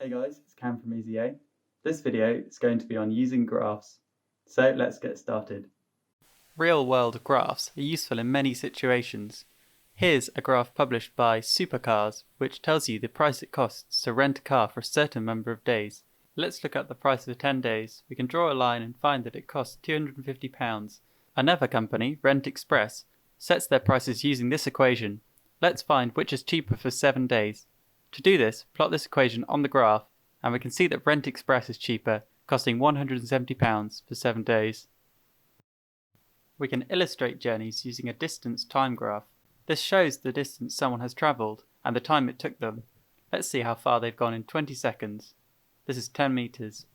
Hey guys, it's Cam from EasyA. This video is going to be on using graphs. So let's get started. Real-world graphs are useful in many situations. Here's a graph published by Supercars, which tells you the price it costs to rent a car for a certain number of days. Let's look at the price for 10 days. We can draw a line and find that it costs £250. Another company, Rent Express, sets their prices using this equation. Let's find which is cheaper for 7 days. To do this, plot this equation on the graph, and we can see that Rent Express is cheaper, costing £170 for 7 days. We can illustrate journeys using a distance time graph. This shows the distance someone has travelled and the time it took them. Let's see how far they've gone in 20 seconds. This is 10 meters.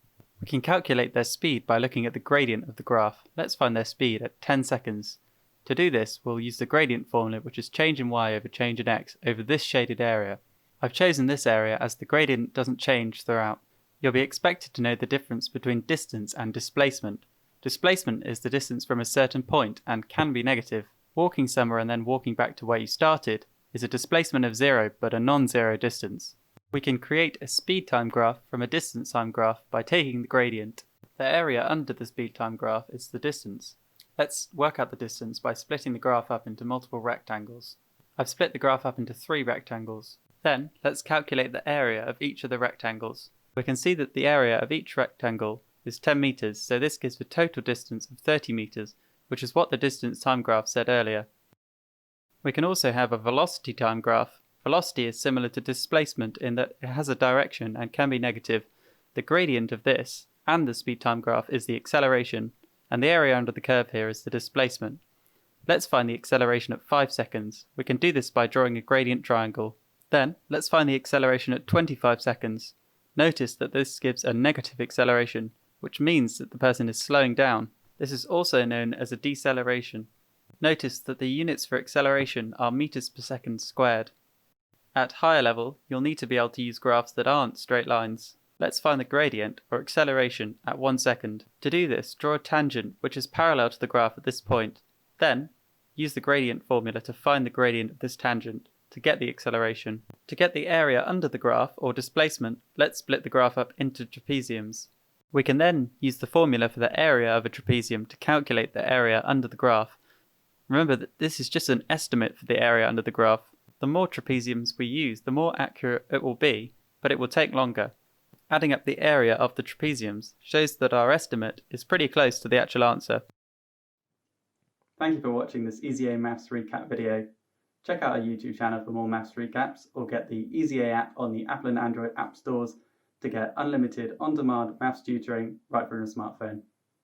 We can calculate their speed by looking at the gradient of the graph. Let's find their speed at 10 seconds. To do this, we'll use the gradient formula, which is change in y over change in x over this shaded area. I've chosen this area as the gradient doesn't change throughout. You'll be expected to know the difference between distance and displacement. Displacement is the distance from a certain point and can be negative. Walking somewhere and then walking back to where you started is a displacement of 0 but a non-zero distance. We can create a speed time graph from a distance time graph by taking the gradient. The area under the speed time graph is the distance. Let's work out the distance by splitting the graph up into multiple rectangles. I've split the graph up into 3 rectangles. Then, let's calculate the area of each of the rectangles. We can see that the area of each rectangle is 10 meters, so this gives a total distance of 30 meters, which is what the distance time graph said earlier. We can also have a velocity time graph. Velocity is similar to displacement in that it has a direction and can be negative. The gradient of this and the speed time graph is the acceleration, and the area under the curve here is the displacement. Let's find the acceleration at 5 seconds. We can do this by drawing a gradient triangle. Then, let's find the acceleration at 25 seconds. Notice that this gives a negative acceleration, which means that the person is slowing down. This is also known as a deceleration. Notice that the units for acceleration are meters per second squared. At higher level, you'll need to be able to use graphs that aren't straight lines. Let's find the gradient, or acceleration, at 1 second. To do this, draw a tangent which is parallel to the graph at this point. Then, use the gradient formula to find the gradient of this tangent to get the acceleration. To get the area under the graph, or displacement, let's split the graph up into trapeziums. We can then use the formula for the area of a trapezium to calculate the area under the graph. Remember that this is just an estimate for the area under the graph. The more trapeziums we use, the more accurate it will be, but it will take longer. Adding up the area of the trapeziums shows that our estimate is pretty close to the actual answer. Thank you for watching this EasyA Maths recap video. Check out our YouTube channel for more maths recaps, or get the EasyA app on the Apple and Android app stores to get unlimited on-demand maths tutoring right from your smartphone.